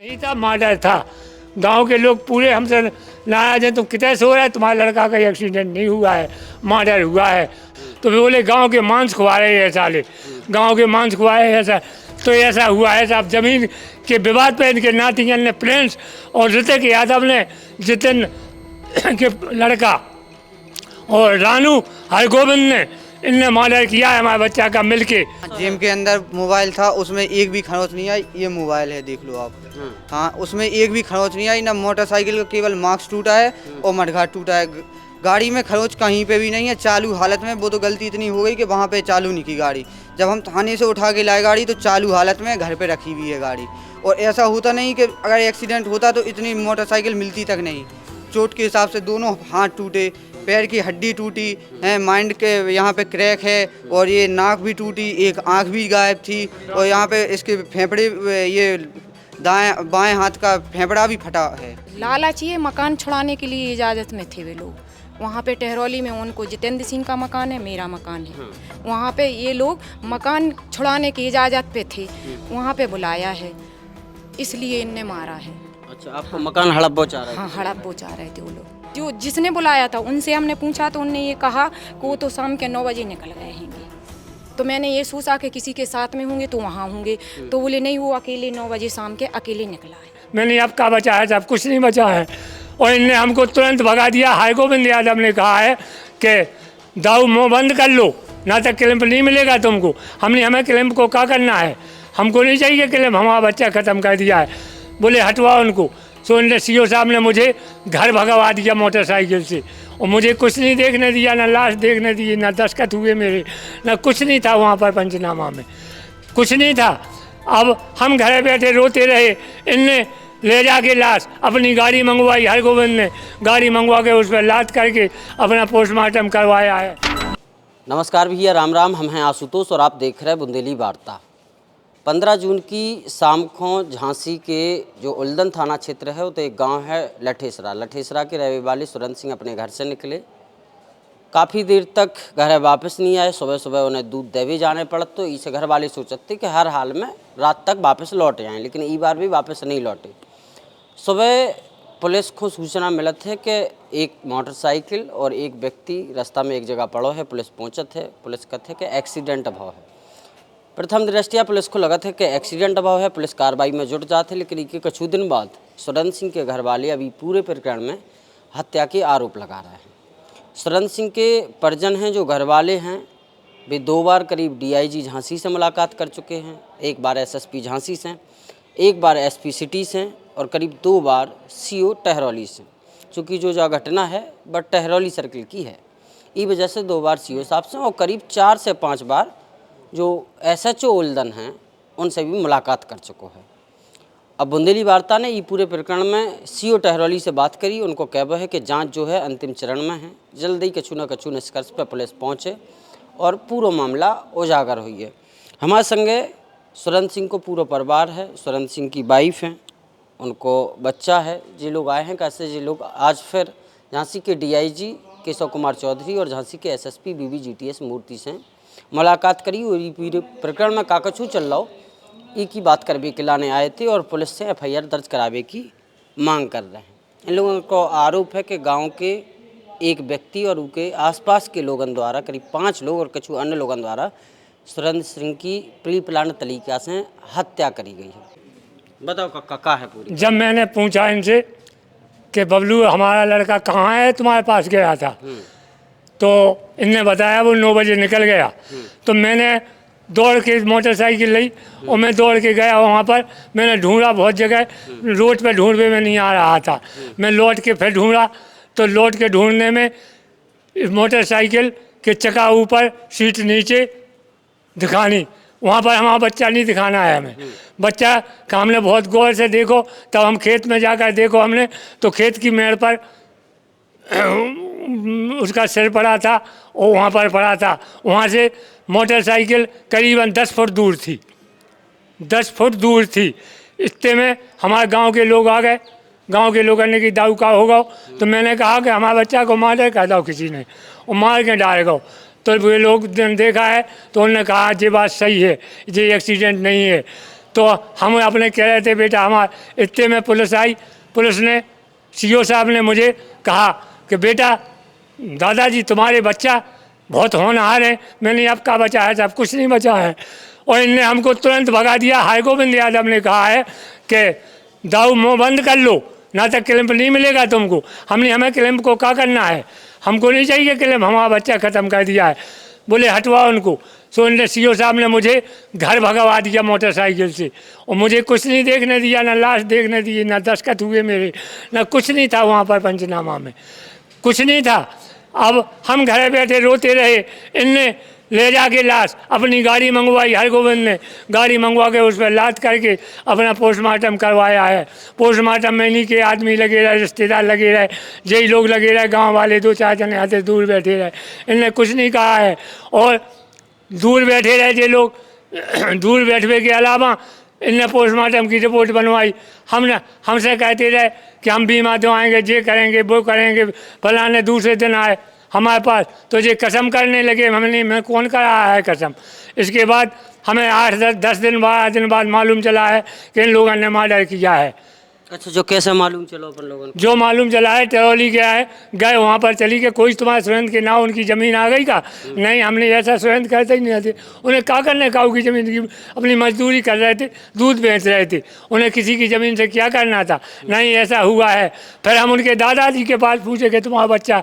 नहीं था, मर्डर था। गांव के लोग पूरे हमसे नाराज हैं, तुम कितने सो रहे हैं, तुम्हारे लड़का का एक्सीडेंट नहीं हुआ है, मर्डर हुआ है। तो बोले गांव के मांस खुआ रहे हैं साले, गांव के मांस खुआए ऐसा। तो ऐसा हुआ है साहब, जमीन के विवाद पे इनके नातियन ने, प्रिंस और ऋतिक यादव ने, जितिन के लड़का और रानू हरगोविंद ने, इनने मर्डर किया है हमारे बच्चा का मिलके। जेब के अंदर मोबाइल था, उसमें एक भी खरोच नहीं आई। ये मोबाइल है, देख लो आप। हाँ, उसमें एक भी खरोच नहीं आई। ना मोटरसाइकिल का केवल मार्क्स टूटा है और मडगाट टूटा है। गाड़ी में खरोच कहीं पे भी नहीं है, चालू हालत में। वो तो गलती इतनी हो गई कि वहाँ पे चालू नहीं की गाड़ी। जब हम थाने से उठा के लाए गाड़ी तो चालू हालत में घर पे रखी हुई है गाड़ी। और ऐसा होता नहीं कि अगर एक्सीडेंट होता तो इतनी मोटरसाइकिल मिलती तक नहीं। चोट के हिसाब से दोनों हाथ टूटे, पैर की हड्डी टूटी है, माइंड के यहाँ पे क्रैक है और ये नाक भी टूटी, एक आंख भी गायब थी और यहाँ पे इसके फेफड़े, ये दाएं बाएं हाथ का फेफड़ा भी फटा है। लालच ये मकान छुड़ाने के लिए इजाज़त में थे वे लोग। वहाँ पे टहरौली में उनको जितेंद्र सिंह का मकान है, मेरा मकान है। वहाँ पे ये लोग मकान छुड़ाने की इजाज़त पे थे, वहाँ पे बुलाया है, इसलिए इनने मारा है। अच्छा, आपको मकान हड़प पहुंचा रहा है? हाँ, हड़प पहुँचा रहे थे वो लोग। जो जिसने बुलाया था उनसे हमने पूछा तो उनने ये कहा कि वो तो शाम के 9 बजे निकल गए हैं। तो मैंने ये सोचा कि किसी के साथ में होंगे तो वहाँ होंगे, तो बोले नहीं, वो अकेले 9 बजे शाम के अकेले निकला है। मैंने आपका बचा है साहब, कुछ नहीं बचा है। और इनने हमको तुरंत भगा दिया। हरगोविंद यादव ने कहा है कि दाऊ मुँह बंद कर लो, ना तक क्लिप नहीं मिलेगा तुमको। हमें क्लिप को क्या करना है, हमको नहीं चाहिए क्लिप, हमारा बच्चा ख़त्म कर दिया है। बोले हटवाओ उनको। तो इनने सीओ साहब ने मुझे घर भगवा दिया मोटरसाइकिल से, और मुझे कुछ नहीं देखने दिया, ना लाश देखने दी, ना दस्तखत हुए मेरे, ना कुछ नहीं था वहाँ पर पंचनामा में, कुछ नहीं था। अब हम घर बैठे रोते रहे। इनने ले जाके लाश अपनी गाड़ी मंगवाई, हरगोविंद ने गाड़ी मंगवा के उस पर लाद करके अपना पोस्टमार्टम करवाया है। नमस्कार भैया, राम राम। हम हैं आशुतोष और आप देख रहे हैं बुंदेली वार्ता। 15 जून की शाम को झांसी के जो उल्दन थाना क्षेत्र है, तो एक गांव है लठेसरा के रहने वाले सुरंत सिंह अपने घर से निकले। काफ़ी देर तक घर वापस नहीं आए। सुबह सुबह उन्हें दूध देवे जाने पड़ा, तो इसे घर वाले सोचते कि हर हाल में रात तक वापस लौट आएँ, लेकिन इस बार भी वापस नहीं लौटे। सुबह पुलिस को सूचना मिला है कि एक मोटरसाइकिल और एक व्यक्ति रास्ता में एक जगह पड़ो है। पुलिस पहुँचत है, पुलिस कहते कि एक्सीडेंट अभाव है। प्रथम दृष्टिया पुलिस को लगा था कि एक्सीडेंट अभाव है, पुलिस कार्रवाई में जुट जाते, लेकिन इसके कुछ दिन बाद सुरंत सिंह के घर वाले अभी पूरे प्रकरण में हत्या के आरोप लगा रहे हैं। सुरंत सिंह के परिजन हैं, जो घर वाले हैं, वे 2 बार करीब डीआईजी झांसी से मुलाकात कर चुके हैं। एक बार एसएसपी झांसी से, एक बार एसपी सिटी से और करीब 2 बार सीओ टहरौली से। चूँकि जो घटना है वह टहरौली सर्किल की है, इस वजह से 2 बार सीओ साहब से और करीब 4 से 5 बार जो एसएचओ उल्दन हैं उनसे भी मुलाकात कर चुका है। अब बुंदेली वार्ता ने ये पूरे प्रकरण में सीओ टहरौली से बात करी। उनको कहना है कि जांच जो है अंतिम चरण में है, जल्द ही कछु न कछु निष्कर्ष पर पुलिस पहुंचे और पूरा मामला उजागर हुई है। हमारे संगे सुरंत सिंह को पूरा परिवार है, सुरंत सिंह की वाइफ हैं, उनको बच्चा है। जी लोग आए हैं कैसे, जी लोग आज फिर झांसी के डीआईजी केशव कुमार चौधरी और झांसी के एसएसपी बीबीजीटीएस मूर्ति से मुलाकात करी और ये पूरे प्रकरण में काकचू चल रहा हो ये की बात करवे के लाने आए थे और पुलिस से एफआईआर दर्ज करावे की मांग कर रहे हैं। इन लोगों को आरोप है कि गांव के एक व्यक्ति और उनके आसपास के लोगों द्वारा, करीब 5 लोग और कुछ अन्य लोगों द्वारा सुरंत सिंह की प्री प्लान तरीका से हत्या करी गई है। बताओ का है पूरी। जब मैंने पूछा इनसे कि बबलू हमारा लड़का कहाँ है, तुम्हारे पास गया था, तो इनने बताया वो 9 बजे निकल गया। तो मैंने दौड़ के मोटरसाइकिल ली और मैं दौड़ के गया वहाँ पर। मैंने ढूंढा बहुत जगह, रोड पे ढूंढने में नहीं आ रहा था। मैं लौट के फिर ढूंढा, तो लौट के ढूंढने में मोटरसाइकिल के चक्का ऊपर, सीट नीचे दिखानी, वहाँ पर हमारा बच्चा नहीं दिखाना है हमें। बच्चा का हमने बहुत गौर से देखो, तब हम खेत में जाकर देखो हमने, तो खेत की मेड़ पर उसका सिर पड़ा था और वहाँ पर पड़ा था। वहाँ से मोटरसाइकिल करीबन 10 फुट दूर थी, 10 फुट दूर थी। इतने में हमारे गांव के लोग आ गए। गांव के लोगों ने कि दाऊ का होगा, तो मैंने कहा कि हमारे बच्चा को मार कह दो किसी ने, और मार के डालेगा। तो वे लोग देखा है तो उन्होंने कहा ये बात सही है, ये एक्सीडेंट नहीं है। तो हम अपने कह रहे थे बेटा हमारे इतने में पुलिस आई। पुलिस ने सीओ साहब ने मुझे कहा कि बेटा दादाजी तुम्हारे बच्चा बहुत होनहार है। मैंने अब का बचा है साहब, कुछ नहीं बचा है। और इनने हमको तुरंत भगा दिया। हाई गोविंद यादव ने कहा है कि दाऊ मुँह बंद कर लो, ना तक क्लिप नहीं मिलेगा तुमको। हमें क्लिप को क्या करना है, हमको नहीं चाहिए क्लिप, हमारा बच्चा ख़त्म कर दिया है। बोले हटवाओ उनको। सो इनने सीओ साहब ने मुझे घर भगवा दिया मोटरसाइकिल से, और मुझे कुछ नहीं देखने दिया, ना लाश देखने दी, ना दस्तखत हुए मेरे, ना कुछ नहीं था वहाँ पर पंचनामा में, कुछ नहीं था। अब हम घर बैठे रोते रहे। इनने ले जाके लाश अपनी गाड़ी मंगवाई, हरगोविंद ने गाड़ी मंगवा के उस पर लाद करके अपना पोस्टमार्टम करवाया है। पोस्टमार्टम में इन्हीं के आदमी लगे रहे, रिश्तेदार लगे रहे, यही लोग लगे रहे, गांव वाले 2-4 जने आते दूर बैठे रहे। इनने कुछ नहीं कहा है। और दूर बैठे रहे ये लोग, दूर बैठने के अलावा इनने पोस्टमार्टम की रिपोर्ट बनवाई। हमसे कहते रहे कि हम बीमा दवाएंगे, ये करेंगे, वो करेंगे। फलाने दूसरे दिन आए हमारे पास तो ये कसम करने लगे। हमने मैं कौन करा है कसम। इसके बाद हमें 8-10 दिन 12 दिन बाद मालूम चला है कि इन लोगों ने मर्डर किया है। अच्छा, जो कैसे मालूम चलो अपन लोगों को? जो मालूम चला है टरौली गया है, गए वहाँ पर चली के कोई तुम्हारे सुरेंद्र के नाम उनकी ज़मीन आ गई का? नहीं, हमने ऐसा सुरेंद्र कहते ही नहीं थे। उन्हें क्या करने काऊ की ज़मीन की, अपनी मजदूरी कर रहे थे, दूध बेच रहे थे, उन्हें किसी की ज़मीन से क्या करना था? नहीं, ऐसा हुआ है। फिर हम उनके दादाजी के पास पूछे कि तुम्हारा बच्चा,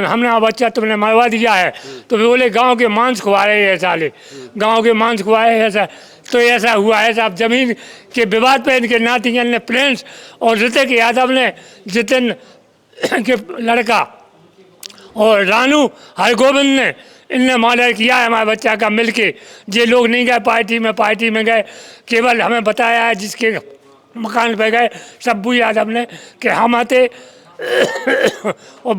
हमने बच्चा तुमने मरवा दिया है? तो बोले गाँव के मांस खुआ रहे हैं साले, गाँव के मांस खुआए ऐसा। तो ऐसा हुआ है साहब, ज़मीन के विवाद पे इनके नातियन ने प्रिंस और ऋतिक यादव ने, जितिन के लड़का, और रानू हरगोविंद ने, इनने मर्डर किया है हमारे बच्चा का मिलके। ये लोग नहीं गए पार्टी में गए, केवल हमें बताया है जिसके मकान पे गए सब्बू यादव ने कि हम आते और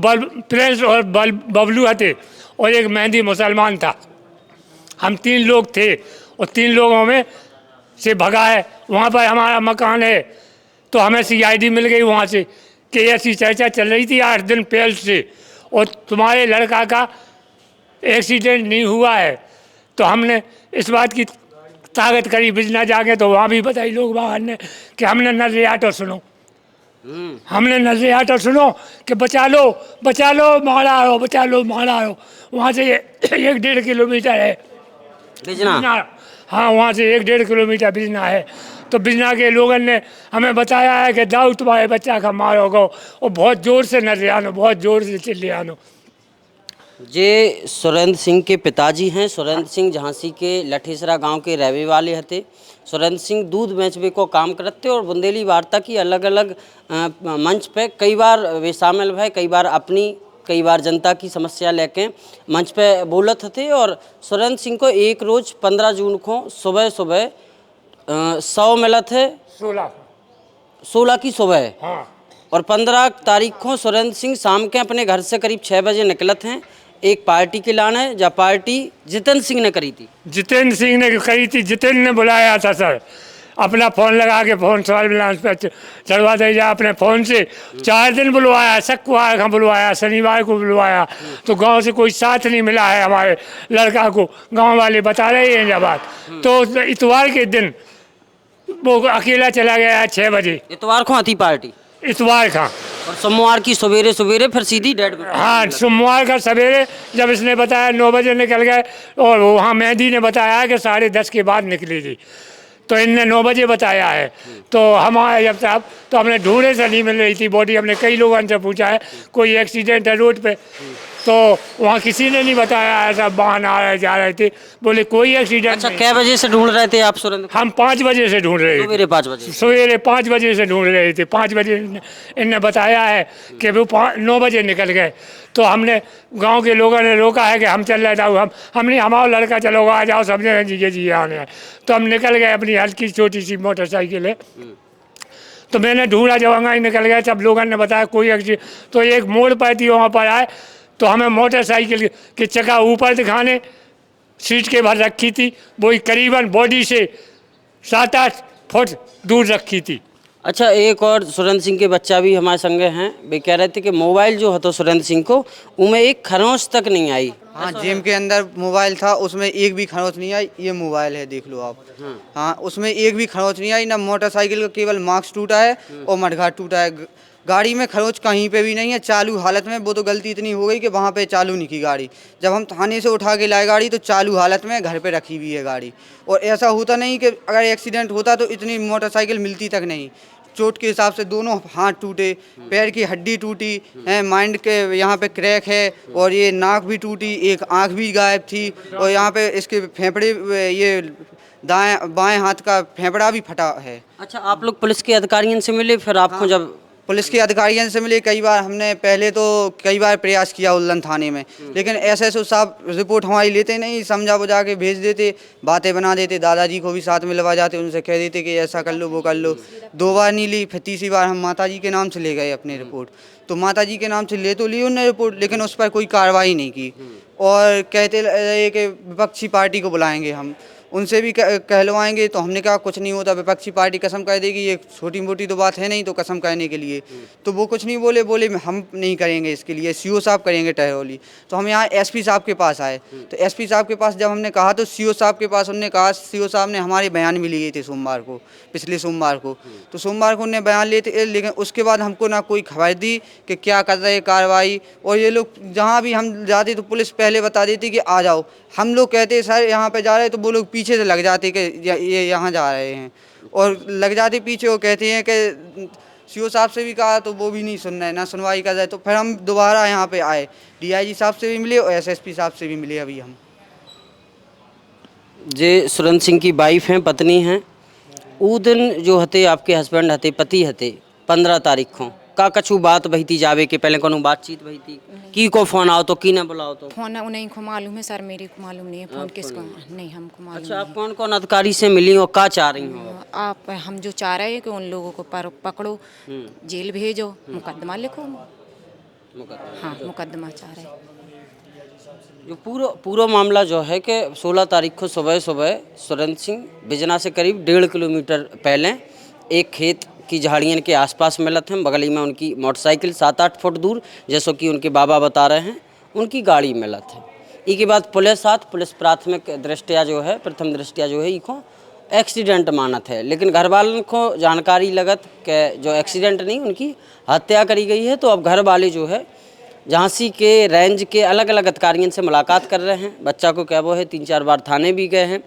प्रिंस और बबलू आते, और एक मेहंदी मुसलमान था। हम 3 लोग थे और 3 लोगों में से भगा है। वहाँ पर हमारा मकान है, तो हमें CID मिल गई वहाँ से कि ऐसी चर्चा चल रही थी 8 दिन पहले से, और तुम्हारे लड़का का एक्सीडेंट नहीं हुआ है। तो हमने इस बात की ताकत करी बिजना जाके, तो वहाँ भी बताई लोग बाहर ने कि हमने नजरे आटो सुनो, हमने नजरे आटो सुनो कि बचा लो मारा रो, बचा लो मारा रो। वहाँ से 1-1.5 किलोमीटर है बिजना। हाँ, वहाँ से 1-1.5 किलोमीटर बिजना है। तो बिजना के लोगों ने हमें बताया है कि दाऊ तुम्हारे बच्चा का मारोगे, और बहुत ज़ोर से नजरे आनो, बहुत ज़ोर से चिल्ले आनो। जे सुरेंद्र सिंह के पिताजी हैं। सुरेंद्र सिंह झांसी के लठेसरा गांव के रहने वाले थे। सुरेंद्र सिंह दूध बेचने को काम करते और बुंदेली वार्ता की अलग अलग मंच पे कई बार वे शामिल भय, कई बार जनता की समस्या लेके मंच पे बोलत थे। और सुरेंद्र सिंह को एक रोज़ 15 जून को सुबह 100 मिला थे, 16 की सुबह। हाँ। और 15 तारीख को सुरेंद्र सिंह शाम के अपने घर से करीब 6 बजे निकलत हैं एक पार्टी के लाने, जहाँ पार्टी जितेंद्र सिंह ने करी थी। जितेंद्र सिंह ने करी थी, जितेंद्र ने बुलाया था सर। अपना फ़ोन लगा के फ़ोन सर्विलांस पे चढ़वा दे जा अपने फ़ोन से। 4 दिन बुलवाया, शुक्रवार को बुलवाया, शनिवार को बुलवाया, तो गांव से कोई साथ नहीं मिला है हमारे लड़का को। गांव वाले बता रहे हैं जब बात। तो इतवार के दिन वो अकेला चला गया 6 बजे। इतवार को आती पार्टी, इतवार का। और सोमवार की सवेरे फिर सीधी डेड। हाँ, सोमवार का सवेरे जब इसने बताया 9 बजे निकल गए, और वहाँ मेहंदी ने बताया कि 10:30 के बाद निकली थी, तो इनने 9 बजे बताया है। तो हम आए जब साहब, तो हमने ढूंढे से नहीं मिल रही थी बॉडी। हमने कई लोगों से पूछा है कोई एक्सीडेंट है रोड पे, तो वहाँ किसी ने नहीं बताया ऐसा वाहन आ रहे जा रहे थे। बोले कोई एक्सीडेंट अच्छा, नहीं। कै बजे से ढूंढ रहे थे आप सुरेंद्र? हम 5 बजे से ढूंढ रहे थे, सवेरे 5 बजे। सवेरे 5 बजे से ढूंढ रहे थे। 5 बजे इनने बताया है कि वो 9 बजे निकल गए। तो हमने गांव के लोगों ने रोका है कि हम चल रहे थे, हमने हमारा लड़का चलो आ जाओ, समझे जी आने। तो हम निकल गए, अपनी हल्की छोटी सी मोटरसाइकिल है। तो मैंने ढूंढा, जब अंगाई निकल गया तब लोगों ने बताया कोई एक्सीडेंट। तो एक मोड़ पर थी, वहाँ पर आए तो हमें मोटरसाइकिल के चक्का ऊपर दिखाने, सीट के भर रखी थी, वही करीबन बॉडी से 7-8 फुट दूर रखी थी। अच्छा, एक और सुरेंद्र सिंह के बच्चा भी हमारे संगे हैं, वे कह रहे थे कि मोबाइल जो है तो सुरेंद्र सिंह को उनमें एक खरोंच तक नहीं आई। हाँ, जेब के अंदर मोबाइल था, उसमें एक भी खरोंच नहीं आई। ये मोबाइल है, देख लो आप। हाँ, उसमें एक भी खरोंच नहीं आई। ना मोटरसाइकिल का केवल मार्क्स टूटा है और मडगाट टूटा है। गाड़ी में खरोंच कहीं पे भी नहीं है। चालू हालत में, वो तो गलती इतनी हो गई कि वहाँ पे चालू नहीं की गाड़ी। जब हम थाने से उठा के लाए गाड़ी तो चालू हालत में घर पे रखी हुई है गाड़ी। और ऐसा होता नहीं कि अगर एक्सीडेंट होता तो इतनी मोटरसाइकिल मिलती तक नहीं। चोट के हिसाब से दोनों हाथ टूटे, पैर की हड्डी टूटी है, माइंड के यहाँ पे क्रैक है, और ये नाक भी टूटी, एक आंख भी गायब थी, और यहाँ पे इसके फेफड़े, ये दाएं बाएं हाथ का फेफड़ा भी फटा है। अच्छा, आप लोग पुलिस के अधिकारियों से मिले फिर आपको? जब पुलिस के अधिकारियों से मिले कई बार, हमने पहले तो कई बार प्रयास किया उल्लन थाने में, लेकिन एसएसओ साहब रिपोर्ट हमारी लेते नहीं, समझा बुझा के भेज देते, बातें बना देते। दादाजी को भी साथ में लगा जाते, उनसे कह देते कि ऐसा कर लो वो कर लो। 2 बार नहीं ली, फिर तीसरी बार हम माताजी के नाम से ले गए अपनी रिपोर्ट। तो माताजी के नाम से ले तो ली उन्होंने रिपोर्ट, लेकिन उस पर कोई कार्रवाई नहीं की, और कहते रहे कि विपक्षी पार्टी को बुलाएंगे, हम उनसे भी कहलवाएंगे। तो हमने कहा कुछ नहीं होता, विपक्षी पार्टी कसम कह देगी, ये छोटी मोटी तो बात है नहीं तो कसम कहने के लिए। तो वो कुछ नहीं बोले, बोले हम नहीं करेंगे, इसके लिए सीओ साहब करेंगे टहरौली। तो हम यहाँ एसपी साहब के पास आए। तो एसपी साहब के पास जब हमने कहा तो सीओ साहब के पास उन्होंने कहा, सीओ साहब ने हमारे बयान भी लिए थे सोमवार को, पिछले सोमवार को। तो सोमवार को उन्होंने बयान लिए थे, लेकिन उसके बाद हमको ना कोई खबर दी कि क्या कर रहे कार्रवाई। और ये लोग जहाँ भी हम जाते तो पुलिस पहले बता देती कि आ जाओ। हम लोग कहते सर यहाँ पे जा रहे हैं, तो वो लोग पीछे से लग जाते कि ये यहाँ जा रहे हैं, और लग जाते पीछे। वो कहते हैं कि सीओ साहब से भी कहा तो वो भी नहीं सुन रहे, ना सुनवाई कर रहे। तो फिर हम दोबारा यहाँ पे आए, डीआईजी साहब से भी मिले और एसएसपी साहब से भी मिले अभी हम। जे सुरेंद्र सिंह की वाइफ हैं, पत्नी हैं, वो दिन जो हते आपके हस्बैंड हते, पति हते, 15 तारीख को का कछु बात बही थी जावे के पहले कोनो बातचीत बही थी की को फोन आओ तो की ना बुलाओ तो? फोन उन्हीं को मालूम है सर, मेरे को मालूम नहीं है फोन किसको। नहीं, हमको मालूम अच्छा, आप कौन कौन अधिकारी से मिली और क्या चाह रही हो? आप हम जो चाह रहे हैं कि उन लोगों को पकड़ो, जेल भेजो, मुकदमा लिखो। हाँ, मुकदमा चाह रहे हैं। जो पूरा मामला जो है कि 16 तारीख को सुबह सुबह सुरेंद्र सिंह बिजना से करीब 1.5 किलोमीटर पहले एक खेत की झाड़ियों के आसपास मिलत हैं। बगल में उनकी मोटरसाइकिल 7-8 फुट दूर, जैसो कि उनके बाबा बता रहे हैं, उनकी गाड़ी मिलत है। इसके बाद पुलिस प्राथमिक दृष्टिया जो है, प्रथम दृष्टिया जो है, इको एक्सीडेंट मानत है, लेकिन घर वालों को जानकारी लगत कि जो एक्सीडेंट नहीं, उनकी हत्या करी गई है। तो अब घर वाले जो है झांसी के रेंज के अलग अलग अधिकारियों से मुलाकात कर रहे हैं। बच्चा को क्या वो है 3-4 बार थाने भी गए हैं,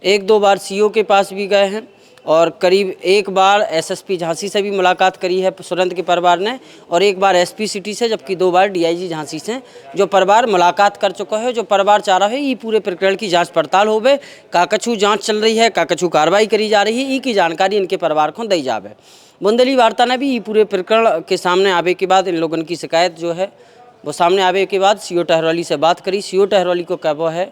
1-2 बार सीओ के पास भी गए हैं, और करीब 1 बार एसएसपी झांसी से भी मुलाकात करी है सुरेंद्र के परिवार ने, और 1 बार एसपी सिटी से, जबकि 2 बार डीआईजी झांसी से जो परिवार मुलाकात कर चुका है। जो परिवार चाह रहा है ये पूरे प्रकरण की जांच पड़ताल होवे, काकछू जांच चल रही है, काकछू कार्रवाई करी जा रही है, की जानकारी इनके परिवार को दी जावे। बुंदेली वार्ता ने भी ये पूरे प्रकरण के सामने आवे के बाद, इन लोगों की शिकायत जो है वो सामने आवे के बाद सीओ टहरौली से बात करी। सीओ टहरौली को क्या वो है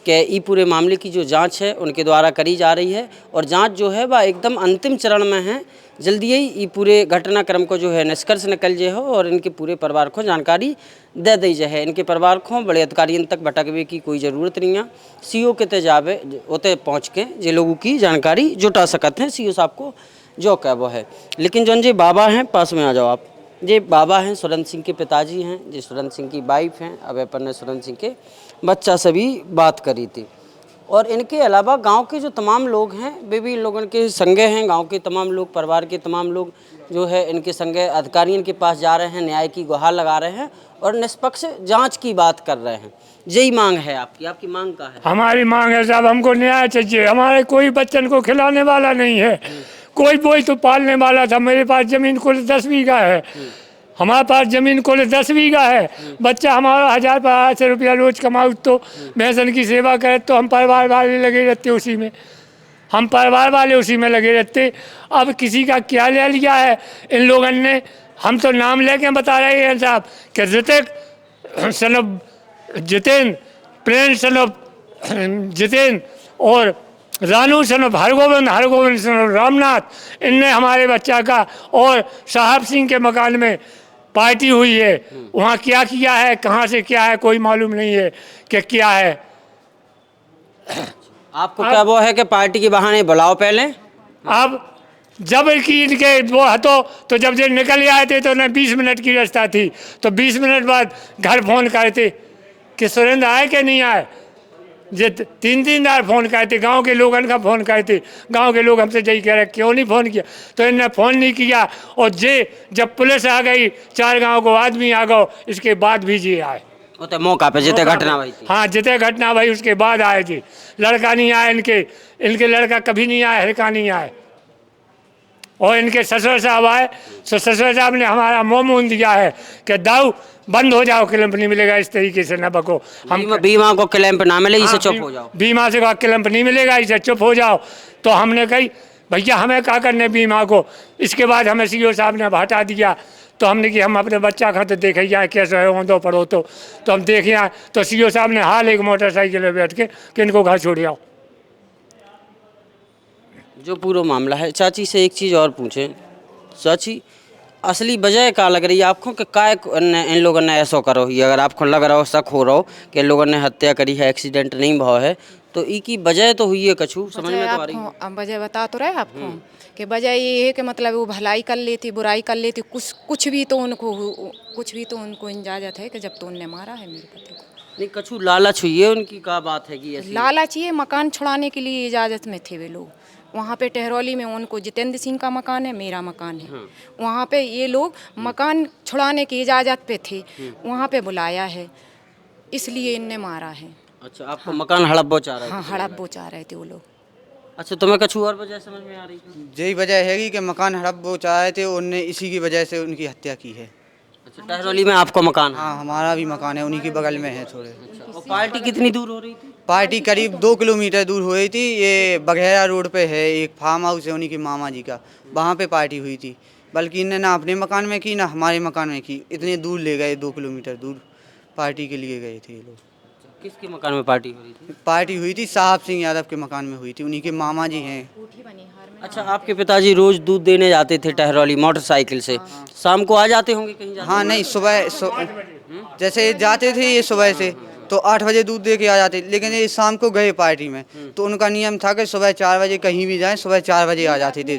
कि ये पूरे मामले की जो जांच है उनके द्वारा करी जा रही है, और जांच जो है वह एकदम अंतिम चरण में है। जल्दी ही ये पूरे घटनाक्रम को जो है निष्कर्ष निकल जाए हो, और इनके पूरे परिवार को जानकारी दे दी जाए। इनके परिवार को बड़े अधिकारियों तक भटकवे की कोई ज़रूरत नहीं है। सीओ के ते जावे उते पहुँच के जे लोगों की जानकारी जुटा सकते हैं सीओ साहब को जो क्या वो है। लेकिन जो जी बाबा हैं, पास में आ जाओ आप, ये बाबा हैं, सुरेंद्र सिंह के पिताजी हैं, जी सुरेंद्र सिंह की वाइफ हैं। अब अपन ने सुरेंद्र सिंह के बच्चा से भी बात करी थी, और इनके अलावा गांव के जो तमाम लोग हैं वे भी इन लोगों के संगे हैं। गांव के तमाम लोग, परिवार के तमाम लोग जो है इनके संगे अधिकारियों के पास जा रहे हैं, न्याय की गुहार लगा रहे हैं और निष्पक्ष जांच की बात कर रहे हैं। यही मांग है आपकी मांग का है? हमारी मांग है साहब, हमको न्याय चाहिए। हमारे कोई बच्चन को खिलाने वाला नहीं है, कोई बोई तो पालने वाला था। मेरे पास ज़मीन कुल 10 बीघा है, हमारे पास ज़मीन कुल 10 बीघा है। बच्चा हमारा 1000-1200 रुपया रोज़ कमाऊ तो भैंसन की सेवा करे, तो हम परिवार वाले लगे रहते उसी में, हम परिवार वाले उसी में लगे रहते। अब किसी का क्या ले लिया है इन लोगों ने, हम तो नाम लेके बता रहे हैं साहब कि ऋतिक सनब जितेंद्र, प्रेम सनब जितेंद्र और रानू सनब हरगोविंद सनब रामनाथ, इनने हमारे बच्चा का और साहब सिंह के मकान में पार्टी हुई है। वहाँ क्या किया है, कहाँ से क्या है, कोई मालूम नहीं है कि क्या है। आपको क्या वो है कि पार्टी के बहाने बुलाओ पहले? अब जब कि इनके वो हतो तो जब ये निकल आए थे तो उन्हें 20 मिनट की रास्ता थी, तो 20 मिनट बाद घर फ़ोन करते कि सुरेंद्र आए कि नहीं आए। जे 3 बार फ़ोन करते, गांव के लोगों का फ़ोन करते, गांव के लोग हमसे यही कह रहे क्यों नहीं फ़ोन किया, तो इन्हें फ़ोन नहीं किया। और जब पुलिस आ गई, 4 गांव को आदमी आ गए, इसके बाद भी जी आए तो मौका पे जितने घटना हुई थी। हाँ, जितने घटना भाई उसके बाद आए जी। लड़का नहीं आया, इनके लड़का कभी नहीं आया, हल्का नहीं आए। और इनके ससुर साहब आए तो ससुर साहब ने हमारा मुँह मूंद दिया है कि दाऊ बंद हो जाओ, क्लैंप नहीं मिलेगा, इस तरीके से न बको। हम बीमा को क्लैंप ना मिले, इसे चुप हो जाओ, बीमा से क्लैंप नहीं मिलेगा, इसे चुप हो जाओ। तो हमने कही भैया हमें क्या करने बीमा को। इसके बाद हमें सीओ साहब ने हटा दिया। तो हमने कि हम अपने बच्चा खाते देखे जाए कैसे है दो पढ़ो, तो हम देखे आए। तो सीओ साहब ने हाल एक मोटरसाइकिल में बैठ के कि इनको घर छोड़ आओ। जो पूरा मामला है। चाची से एक चीज़ और पूछें, चाची असली वजह क्या लग रही है आपको कि काय इन लोगों ने ऐसा करो ही, अगर आपको लग रहा हो, शक हो रहा हो कि इन लोगों ने हत्या करी है, एक्सीडेंट नहीं भाव है, तो ई की वजह तो हुई है कछु समझ में तो आ रही है। अब वजह बता तो रहे आपको कि वजह ये है कि मतलब वो भलाई कर लेती, बुराई कर लेती, कुछ भी तो उनको इजाजत है कि जब तो उनने मारा है मेरे पति को। नहीं, कछु लालच हुई है उनकी, क्या बात है कि ऐसी लालच ये मकान छुड़ाने के लिए इजाज़त में थे वे लोग। वहाँ पे टहरौली में उनको जितेंद्र सिंह का मकान है, मेरा मकान है। वहाँ पे ये लोग मकान छुड़ाने की इजाज़त पे थे, वहाँ पे बुलाया है, इसलिए इनने मारा है। अच्छा, आपको मकान हड़प बचा रहे थे? हाँ, हड़प बोचा रहे थे वो लोग। अच्छा, तुम्हें कछु और वजह समझ में आ रही थी? यही वजह है कि मकान हड़प बोचाए थे, उनने इसी की वजह से उनकी हत्या की है। अच्छा, टहरौली में आपको मकान है? हाँ, हमारा भी मकान है, उन्हीं के बगल में है थोड़े। अच्छा, और पार्टी कितनी दूर हो रही थी? पार्टी करीब 2 किलोमीटर दूर हुई थी। ये बघेरा रोड पे है एक फार्म हाउस है उन्हीं के मामा जी का, वहाँ पे पार्टी हुई थी। बल्कि इन्हें ना अपने मकान में की ना हमारे मकान में की, इतने दूर ले गए, 2 किलोमीटर दूर पार्टी के लिए गए थे ये लोग। किसके मकान में पार्टी हो रही थी? पार्टी हुई थी साहब सिंह यादव के मकान में हुई थी, उन्हीं के मामा जी हैं। अच्छा, आपके पिताजी रोज दूध देने जाते थे टहरौली मोटरसाइकिल से, शाम को आ जाते होंगे कहीं जाते? हाँ नहीं, जैसे जाते थे ये सुबह से तो 8 बजे दूध दे के आ जाते, लेकिन ये शाम को गए पार्टी में तो उनका नियम था कि सुबह 4 बजे कहीं भी जाएं, सुबह 4 बजे आ जाते थे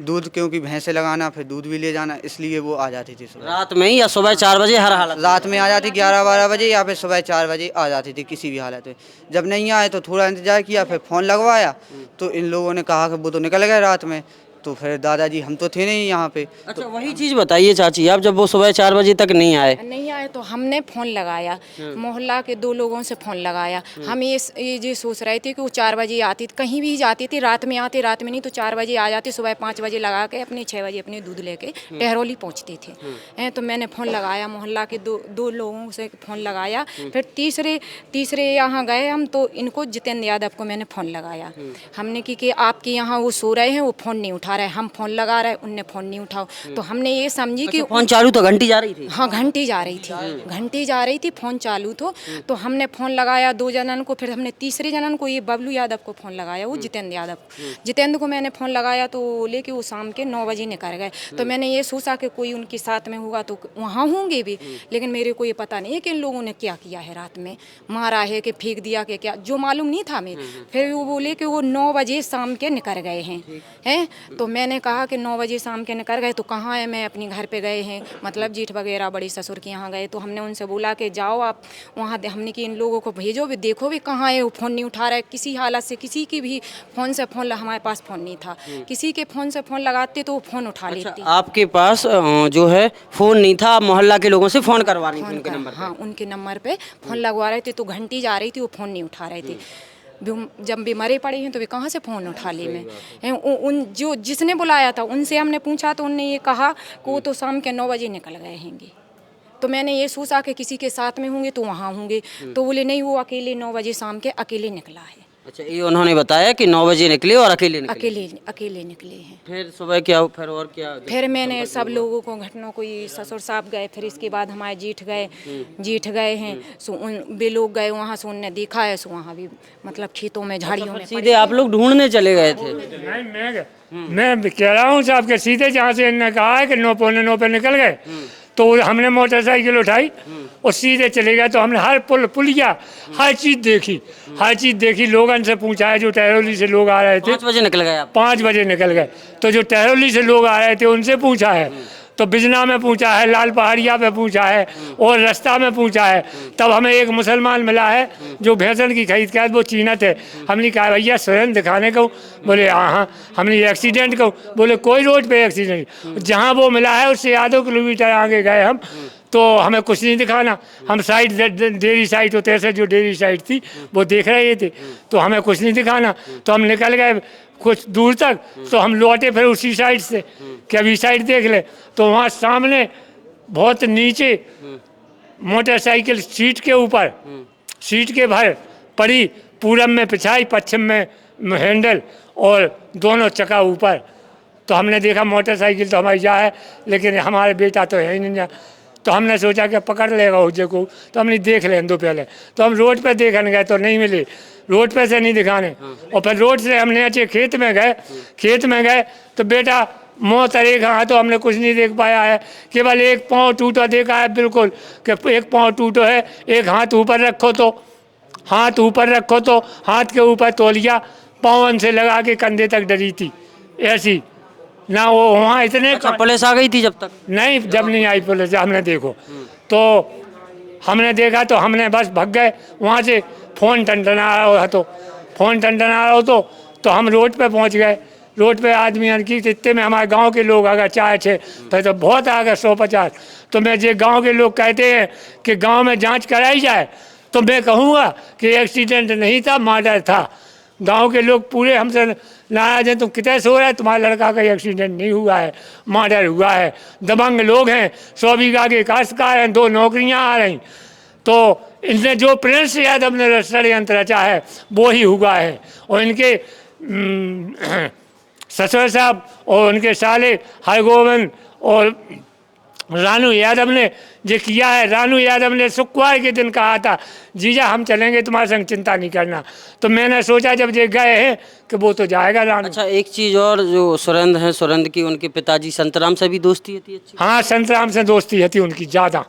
दूध, क्योंकि भैंसे लगाना फिर दूध भी ले जाना, इसलिए वो आ जाती थी सुबह। रात में ही या सुबह 4 बजे? हर हालत रात में आ जाती 11-12 बजे या फिर सुबह 4 बजे आ जाती थी किसी भी हालत में। जब नहीं आए तो थोड़ा इंतजार किया, फिर फ़ोन लगवाया तो इन लोगों ने कहा कि वो तो निकल गए रात में। तो फिर दादाजी हम तो थे नहीं यहाँ पे। अच्छा, वही चीज़ बताइए चाची, आप जब वो सुबह 4 बजे तक नहीं आए तो हमने फ़ोन लगाया, मोहल्ला के 2 लोगों से फ़ोन लगाया। हम ये सोच रहे थे कि वो 4 बजे आती, कहीं भी जाती थी, रात में आते, रात में नहीं तो 4 बजे आ जाती, सुबह 5 बजे लगा के अपने 6 बजे अपने दूध लेके टहरौली पहुँचते थे। तो मैंने फ़ोन लगाया, मोहल्ला के दो लोगों से फ़ोन लगाया। फिर तीसरे यहाँ गए हम तो इनको जितेंद्र यादव को मैंने फ़ोन लगाया। हमने कि आपके यहाँ वो सो रहे हैं, वो फ़ोन नहीं उठा रहे, हम फ़ोन लगा रहे, उनने फ़ोन नहीं उठाओ। तो हमने ये समझी कि फ़ोन चालू तो घंटी जा रही थी? हाँ, घंटी जा रही थी, फ़ोन चालू तो हमने फ़ोन लगाया 2 जनन को, फिर हमने तीसरे जनन को, ये बबलू यादव को फ़ोन लगाया, वो जितेंद्र यादव जितेंद्र को मैंने फ़ोन लगाया तो लेके वो शाम के 9 बजे निकल गए। तो मैंने ये सोचा कि कोई उनके साथ में होगा तो वहाँ होंगे भी, लेकिन मेरे को ये पता नहीं है कि इन लोगों ने क्या किया है, रात में मारा है कि फेंक दिया कि क्या, जो मालूम नहीं था हमें। फिर वो बोले कि वो 9 बजे शाम के निकल गए हैं। तो मैंने कहा कि 9 बजे शाम के निकल गए तो कहाँ है, मैं अपने घर पे गए हैं, मतलब जीठ वगैरह बड़े ससुर के यहाँ गए। तो हमने उनसे बोला कि जाओ आप वहाँ, हमने कि इन लोगों को भेजो भी, देखो भी कहाँ है, वो फ़ोन नहीं उठा रहा है किसी हालत से। किसी की भी फ़ोन से फ़ोन, हमारे पास फ़ोन नहीं था, किसी के फ़ोन से फ़ोन लगाते तो वो फ़ोन उठा लेती। आपके पास जो है फ़ोन नहीं था, मोहल्ला के लोगों से फ़ोन करवा रही थी उनके नंबर पे? हाँ, उनके नंबर पे फ़ोन लगवा रहे थे तो घंटी जा रही थी, वो फ़ोन नहीं उठा रहे थे। जब भी मरे पड़े हैं तो वे कहाँ से फ़ोन उठा ले। मैं उन जो जिसने बुलाया था उनसे हमने पूछा तो उनने ये कहा कि वो तो शाम के 9 बजे निकल गए हैंगे। तो मैंने ये सोचा कि किसी के साथ में होंगे तो वहाँ होंगे, तो बोले नहीं, वो अकेले 9 बजे शाम के अकेले निकला है। अच्छा, ये उन्होंने बताया कि 9 बजे निकले और अकेले निकले हैं। फिर सुबह क्या, फिर और क्या? फिर मैंने सब लोगों को घटनों को, ससुर साहब गए, फिर इसके बाद हमारे जीठ गए हैं। सो वे लोग गए वहाँ से, उनने देखा है, सो वहाँ भी मतलब खेतों में झाड़ियों में सीधे आप लोग ढूंढने चले गए थे? मैं कह रहा हूँ साहब के सीधे जहाँ से इन्होंने कहा है कि 9 पौने 9 पे निकल गए तो हमने मोटरसाइकिल उठाई और सीधे चले गए। तो हमने हर पुलिया हर चीज़ देखी, लोगों से पूछा है, जो टहरौली से लोग आ रहे थे। 5 बजे निकल गए आप? 5 बजे निकल गए। तो जो टहरौली से लोग आ रहे थे उनसे पूछा है, तो बिजना में पूछा है, लाल पहाड़िया पे पूछा है और रास्ता में पूछा है। तब हमें एक मुसलमान मिला है जो भैंसन की खरीद कर, वो चीनत है। हमने कहा भैया स्वयं दिखाने को, बोले हाँ। हमने एक्सीडेंट को, बोले कोई रोड पे एक्सीडेंट। जहाँ वो मिला है उससे आधो किलोमीटर आगे गए हम, तो हमें कुछ नहीं दिखाना। हम साइड डेयरी साइड होते से, जो डेयरी साइड थी वो देख रहे थे, तो हमें कुछ नहीं दिखाना। तो हम निकल गए कुछ दूर तक, तो हम लौटे फिर उसी साइड से कि अभी साइड देख ले। तो वहाँ सामने बहुत नीचे मोटरसाइकिल सीट के ऊपर, सीट के भर पड़ी, पूरब में पिछाई, पश्चिम में हैंडल और दोनों चक्का ऊपर। तो हमने देखा मोटरसाइकिल तो हमारी जा है, लेकिन हमारे बेटा तो है ही नहीं जा। तो हमने सोचा कि पकड़ लेगा उसे को, तो हमने देख लें दो पहले। तो हम रोड पे देखने गए तो नहीं मिले, रोड पे से नहीं दिखाने। और फिर रोड से हमने अच्छे खेत में गए तो बेटा मुँह तरे कहाँ, तो हमने कुछ नहीं देख पाया है। केवल एक पाँव टूटा देखा है, बिल्कुल कि एक पाँव टूटा है। एक हाथ ऊपर रखो तो हाथ के ऊपर तौलिया पावन से लगा के कंधे तक डरी थी ऐसी ना। वो वहाँ इतने अच्छा, पुलिस आ गई थी जब तक? नहीं, जब नहीं आई पुलिस हमने देखो। तो हमने देखा तो हमने बस भाग गए वहाँ से। फ़ोन टनटना रहा तो हम रोड पे पहुँच गए। रोड पे आदमी की इतने में हमारे गांव के लोग अगर 4-6 फिर तो बहुत आ गए 150। तो मैं जो गांव के लोग कहते हैं कि गांव में जांच कराई जाए, तो मैं कहूँगा कि एक्सीडेंट नहीं था, मर्डर था। गांव के लोग पूरे हमसे नाराज हैं, तुम कितने सो रहे, तुम्हारे लड़का का एक्सीडेंट नहीं हुआ है, मर्डर हुआ है। दबंग लोग हैं, 100 बीघा के काश्तकार हैं, 2 नौकरियां आ रही। तो इनने जो प्रिंस यादव ने षड्यंत्र रचा है वो ही हुआ है। और इनके ससुर साहब और उनके साले हरगोविंद और रानू यादव ने जो किया है। रानू यादव ने शुक्रवार के दिन कहा था, जीजा हम चलेंगे तुम्हारे संग, चिंता नहीं करना। तो मैंने सोचा जब ये गए हैं कि वो तो जाएगा रानू। अच्छा, एक चीज़ और, जो सुरेंद्र हैं, सुरेंद्र की उनके पिताजी संतराम से भी दोस्ती थी? अच्छी। हाँ, संतराम से दोस्ती थी उनकी ज़्यादा।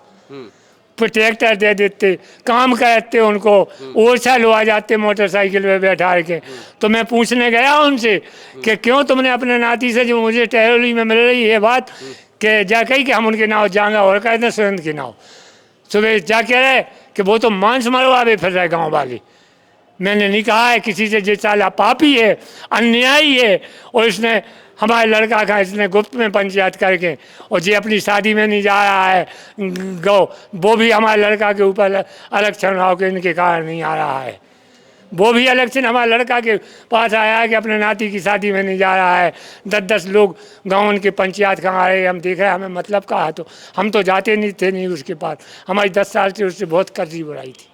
फिर ट्रैक्टर दे देते, काम करते उनको, ओरछा लो आ जाते मोटरसाइकिल पे बैठा के। तो मैं पूछने गया उनसे कि क्यों तुमने अपने नाती से, जो मुझे टहरौली में मिल रही है बात, कि जा कही कि हम उनके नाव जाएंगे, और कहते हैं सुरेंद्र के नाव। सुबह जा कह रहे कि वो तो मांस मरवावे फिर रहे गाँव वाले। मैंने नहीं कहा है किसी से, जो साला पापी है, अन्यायी है, और इसने हमारे लड़का का इसने गुप्त में पंचायत करके, और जो अपनी शादी में नहीं जा रहा है गो, वो भी हमारे लड़का के ऊपर इलेक्शन हो के इनके कारण नहीं आ रहा है। वो भी इलेक्शन हमारे लड़का के पास आया है कि अपने नाती की शादी में नहीं जा रहा है। 10-10 लोग गाँव उनके पंचायत कहाँ आ रहे, हम देख रहे हैं, हमें मतलब कहा। तो हम तो जाते नहीं थे नहीं उसके पास। हमारी 10 साल से उससे बहुत कर्जी बुराई थी।